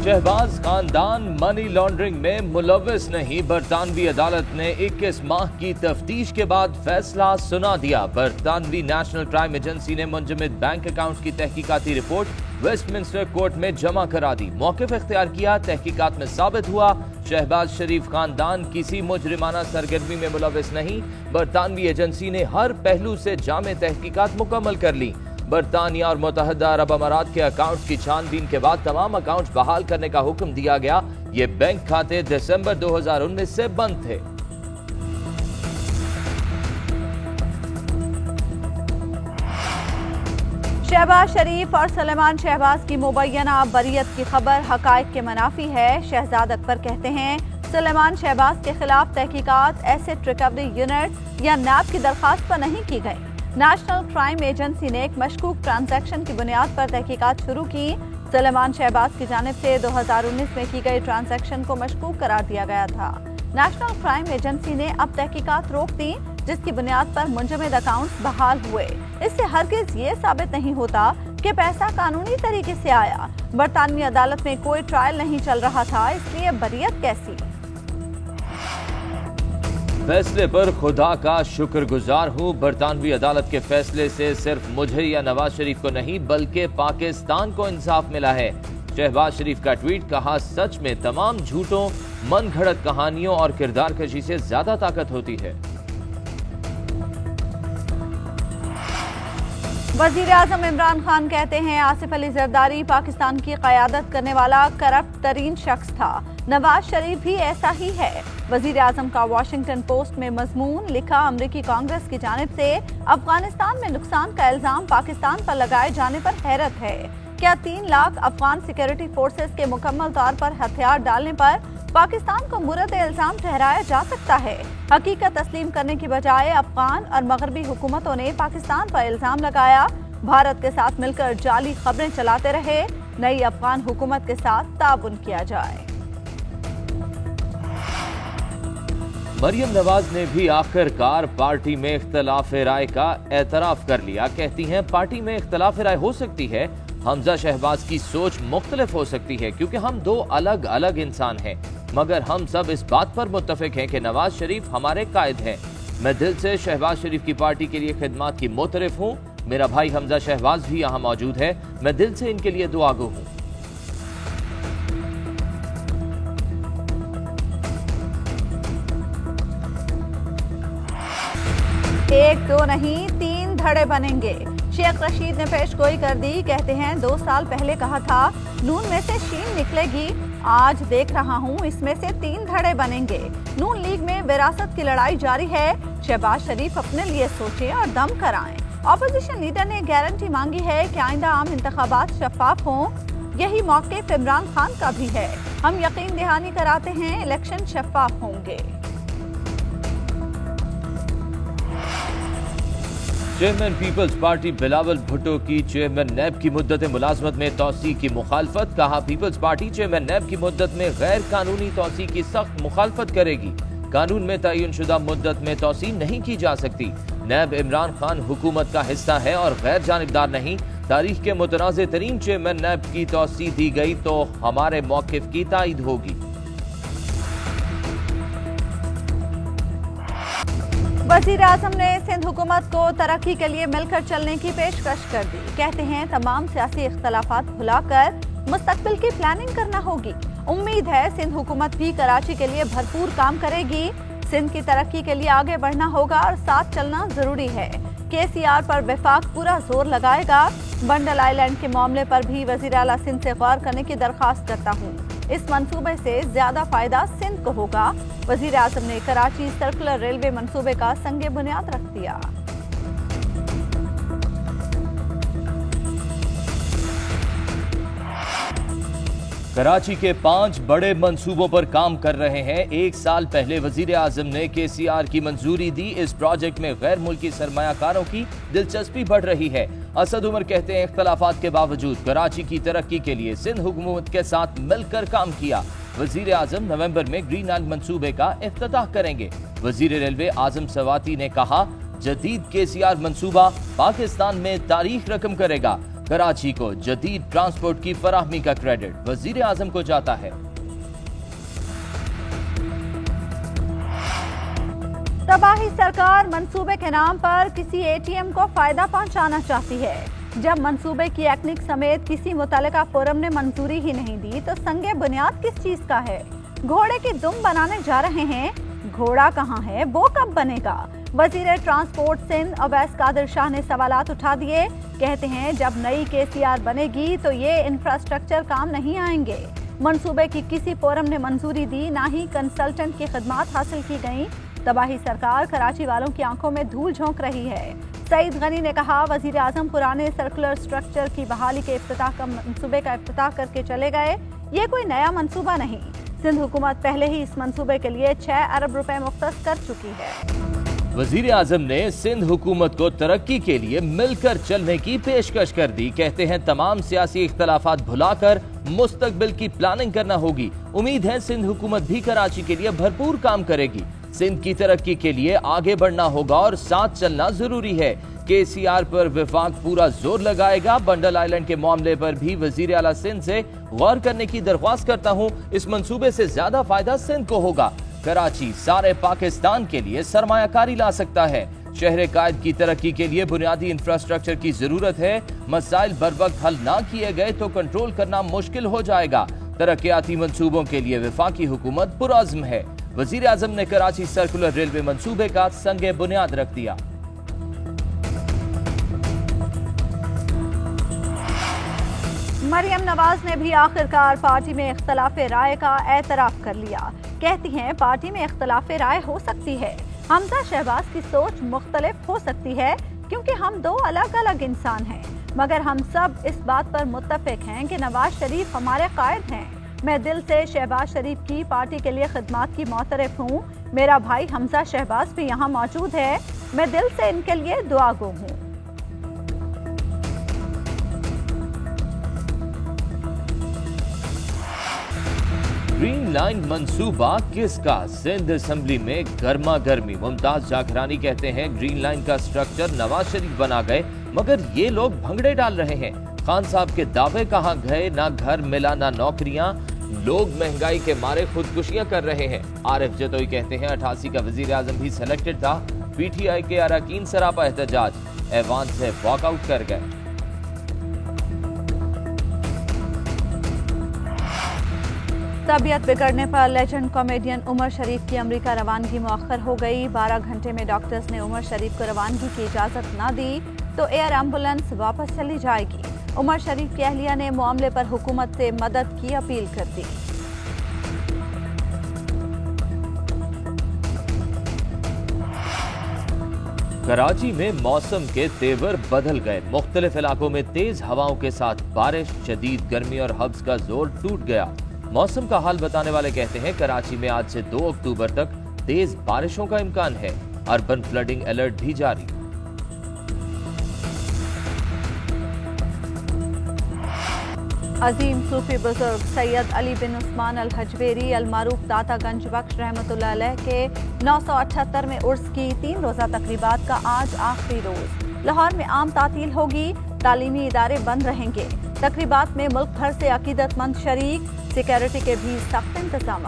शहबाज खानदान money laundering में मुलव्विस नहीं, बरतानवी अदालत ने 21 माह की तफ्तीश के बाद फैसला सुना दिया। बरतानवी नेशनल क्राइम एजेंसी ने मुंजमद बैंक अकाउंट की तहकीकाती रिपोर्ट वेस्टमिंस्टर कोर्ट में जमा करा दी। मौक़िफ़ इख्तियार किया। तहकीकात में साबित हुआ शहबाज शरीफ खानदान किसी मुजरिमाना सरगर्मी में मुलव्विस नहीं। बरतानवी एजेंसी ने हर पहलू से जामे तहकीकात मुकम्मल कर ली। बरतानिया और मुत्तहदा अरब अमारात के अकाउंट्स की छानबीन के बाद तमाम अकाउंट्स बहाल करने का हुक्म दिया गया। ये बैंक खाते दिसंबर 2019 से बंद थे। शहबाज शरीफ और सलेमान शहबाज की मुबैना बरियत की खबर हकायक के मुनाफी है। शहजाद अकबर कहते हैं सलेमान शहबाज के खिलाफ तहकीकात एसेट रिकवरी यूनिट या नैब की दरखास्त पर नहीं की गई। नेशनल क्राइम एजेंसी ने एक मशकूक ट्रांजैक्शन की बुनियाद पर तहकीकात शुरू की। सलेमान शहबाज की जानिब से 2019 में की गई ट्रांजैक्शन को मशकूक करार दिया गया था। नेशनल क्राइम एजेंसी ने अब तहकीकात रोक दी, जिसकी बुनियाद पर मुंजमद अकाउंट्स बहाल हुए। इससे हरगिज ये साबित नहीं होता कि पैसा कानूनी तरीके से आया। बरतानवी अदालत में कोई ट्रायल नहीं चल रहा था, इसलिए बरियत कैसी। फैसले पर खुदा का शुक्रगुजार हूँ। बरतानवी अदालत के फैसले से सिर्फ मुझे या नवाज शरीफ को नहीं बल्कि पाकिस्तान को इंसाफ मिला है। शहबाज शरीफ का ट्वीट, कहा सच में तमाम झूठों, मन घड़त कहानियों और किरदार कशी से ज्यादा ताकत होती है। वजीर आजम इमरान खान कहते हैं आसिफ अली जरदारी पाकिस्तान की क़यादत करने वाला करप्ट तरीन शख्स था। नवाज शरीफ भी ऐसा ही है। वजीर आजम का वाशिंगटन पोस्ट में मजमून लिखा, अमरीकी कांग्रेस की जानिब से अफगानिस्तान में नुकसान का इल्जाम पाकिस्तान पर लगाए जाने पर हैरत है। क्या 3 लाख अफगान सिक्योरिटी फोर्सेस के मुकम्मल तौर पर हथियार डालने पर पाकिस्तान को मुरद इल्जाम ठहराया जा सकता है? हकीकत तस्लीम करने की बजाय अफगान और मगरबी हुकूमतों ने पाकिस्तान पर इल्जाम लगाया। भारत के साथ मिलकर जाली खबरें चलाते रहे। नई अफगान हुकूमत के साथ ताउन किया जाए। मरियम नवाज ने भी आखिरकार पार्टी में इख्तलाफ राय का एतराफ कर लिया। कहती हैं पार्टी में इख्तलाफ राय हो सकती है, हमजा शहबाज की सोच मुख्तलिफ हो सकती है क्योंकि हम 2 अलग अलग इंसान हैं, मगर हम सब इस बात पर मुत्तफिक हैं कि नवाज शरीफ हमारे कायद हैं। मैं दिल से शहबाज शरीफ की पार्टी के लिए खिदमत की मोतरफ हूँ। मेरा भाई हमजा शहबाज भी यहाँ मौजूद है। मैं दिल से इनके लिए दुआगो हूँ। एक 2 नहीं 3 धड़े बनेंगे। शेख रशीद ने पेशगोई कर दी। कहते हैं 2 साल पहले कहा था नून में से शीन निकलेगी, आज देख रहा हूँ इसमें से 3 धड़े बनेंगे। नून लीग में विरासत की लड़ाई जारी है। शहबाज शरीफ अपने लिए सोचें और दम कराएं। ऑपोजिशन लीडर ने गारंटी मांगी है कि आइंदा आम इंतखाबात शफाफ हों। यही मौक़िफ़ इमरान खान का भी है। हम यकीन दहानी कराते हैं इलेक्शन शफाफ होंगे। चेयरमैन पीपल्स पार्टी बिलावल भुट्टो की चेयरमैन नैब की मुद्दत मुलाजमत में तौसी की मुखालफत। कहा पीपल्स पार्टी चेयरमैन नैब की मुद्दत में गैर कानूनी तौसी की सख्त मुखालफत करेगी। कानून में तयन शुदा मुद्दत में तौसी नहीं की जा सकती। नैब इमरान खान हुकूमत का हिस्सा है और गैर जानिबदार नहीं। तारीख के मुतनाज़ तरीन चेयरमैन नैब की तौसी दी गई तो हमारे मौक़िफ़ की तायद होगी। वज़ीर आज़म ने सिंध हुकूमत को तरक्की के लिए मिलकर चलने की पेशकश कर दी। कहते हैं तमाम सियासी इख्तलाफात भुलाकर मुस्तकबिल की प्लानिंग करना होगी। उम्मीद है सिंध हुकूमत भी कराची के लिए भरपूर काम करेगी। सिंध की तरक्की के लिए आगे बढ़ना होगा और साथ चलना जरूरी है। KCR पर वफाक पूरा जोर लगाएगा। बंडल आइलैंड के मामले पर भी वज़ीर आला सिंध से गौर करने की दरख्वास्त करता हूँ। इस मंसूबे से ज्यादा फायदा सिंध को होगा। वज़ीर आज़म ने कराची सर्कुलर रेलवे मंसूबे का संगे बुनियाद रख दिया। कराची के 5 बड़े मंसूबों पर काम कर रहे हैं। 1 साल पहले वजीर आजम ने KCR की मंजूरी दी। इस प्रोजेक्ट में गैर मुल्की सरमायाकारों की दिलचस्पी बढ़ रही है। असद उमर कहते हैं इख्तलाफात के बावजूद कराची की तरक्की के लिए सिंध हुकूमत के साथ मिलकर काम किया। वजीर आजम नवंबर में ग्रीन आइलैंड मंसूबे का इफ्तिताह करेंगे। वजीर रेलवे आजम सवाती ने कहा जदीद KCR मंसूबा पाकिस्तान में तारीख रकम करेगा। कराची को जदीद ट्रांसपोर्ट की फराहमी का क्रेडिट वजीर आजम को जाता है। तबाही सरकार मंसूबे के नाम पर किसी एटीएम को फायदा पहुंचाना चाहती है। जब मंसूबे की एक्निक समेत किसी मुतल्लिका फोरम ने मंजूरी ही नहीं दी तो संगे बुनियाद किस चीज का है? घोड़े की दुम बनाने जा रहे हैं, घोड़ा कहाँ है, वो कब बनेगा? वजीर ट्रांसपोर्ट सिंध अवैस कादिर शाह ने सवालात उठा दिए। कहते हैं जब नई KCR बनेगी तो ये इंफ्रास्ट्रक्चर काम नहीं आएंगे। मंसूबे की किसी फोरम ने मंजूरी दी, ना ही कंसल्टेंट की खिदमात हासिल की गई। तबाही सरकार कराची वालों की आंखों में धूल झोंक रही है। सईद गनी ने कहा वजीर आजम पुराने सर्कुलर स्ट्रक्चर की बहाली के इफ्तिताह का मंसूबे का इफ्तिताह करके चले गए। ये कोई नया मंसूबा नहीं, सिंध हुकूमत पहले ही इस मंसूबे के लिए 6 अरब रुपए मुख्तस कर चुकी है। वजीर आजम ने सिंध हुकूमत को तरक्की के लिए मिलकर चलने की पेशकश कर दी। कहते हैं तमाम सियासी इख्तलाफात भुलाकर मुस्तकबिल की प्लानिंग करना होगी। उम्मीद है सिंध हुकूमत भी कराची के लिए भरपूर काम करेगी। सिंध की तरक्की के लिए आगे बढ़ना होगा और साथ चलना जरूरी है। KCR पर विफाक पूरा जोर लगाएगा। बंडल आइलैंड के मामले पर भी वजीर आला सिंध से गौर करने की दरख्वास्त करता हूं। इस मंसूबे से ज्यादा फायदा सिंध को होगा। कराची सारे पाकिस्तान के लिए सरमायाकारी ला सकता है। शहर कायद की तरक्की के लिए बुनियादी इंफ्रास्ट्रक्चर की जरूरत है। मसाइल बर वक्त हल ना किए गए तो कंट्रोल करना मुश्किल हो जाएगा। तरक्याती मंसूबों के लिए वफाकी हुकूमत पुरअज़्म है। वजीर आजम ने कराची सर्कुलर रेलवे मंसूबे का संगे बुनियाद रख दिया। मरियम नवाज ने भी आखिरकार पार्टी में इख्तलाफ राय का एतराफ कर लिया। कहती हैं पार्टी में इख्तलाफ राय हो सकती है, हमजा शहबाज की सोच मुख्तलिफ हो सकती है क्योंकि हम दो अलग अलग इंसान हैं, मगर हम सब इस बात पर मुत्तफिक हैं कि नवाज शरीफ हमारे कायद हैं। मैं दिल से शहबाज शरीफ की पार्टी के लिए खिदमत की मोतरफ हूँ। मेरा भाई हमजा शहबाज भी यहाँ मौजूद है। मैं दिल से इनके लिए दुआगो हूँ। ग्रीन लाइन मंसूबा किसका? सिंध असेंबली में गर्मा गर्मी। मुमताज जाकरानी कहते हैं ग्रीन लाइन का स्ट्रक्चर नवाज शरीफ बना गए, मगर ये लोग भंगड़े डाल रहे हैं। खान साहब के दावे कहाँ गए? ना घर मिला ना नौकरियां। लोग महंगाई के मारे खुदकुशियां कर रहे हैं। आरिफ जतोई कहते हैं 88 का वजीर आजम भी सिलेक्टेड था। PTI के अरकान सरापा एहतजाज, ऐवान से वॉकआउट कर गए। तबीयत बिगड़ने पर लेजेंड कॉमेडियन उमर शरीफ की अमेरिका रवानगी मुअख्खर हो गई। 12 घंटे में डॉक्टर्स ने उमर शरीफ को रवानगी की इजाजत न दी तो एयर एम्बुलेंस वापस चली जाएगी। उमर शरीफ की अहलिया ने मामले पर हुकूमत से मदद की अपील कर दी। कराची में मौसम के तेवर बदल गए। मुख्तलिफ इलाकों में तेज हवाओं के साथ बारिश, शदीद गर्मी और हब्स का जोर टूट गया। मौसम का हाल बताने वाले कहते हैं कराची में आज से 2 अक्टूबर तक तेज बारिशों का इम्कान है। अर्बन फ्लडिंग अलर्ट भी जारी। अजीम सूफी बुजुर्ग सैयद अली बिन उस्मान अल हजवेरी अल मारूफ दाता गंज बख्श रहमतुल्लाह अलैह के 978वें उर्स की 3 रोज़ा तकरीबात का आज आखिरी रोज। लाहौर में आम तातील होगी, तालीमी इदारे बंद रहेंगे। तकरीबात में मुल्क भर से अकीदतमंद शरीक, सिक्योरिटी के भी सख्त इंतजाम।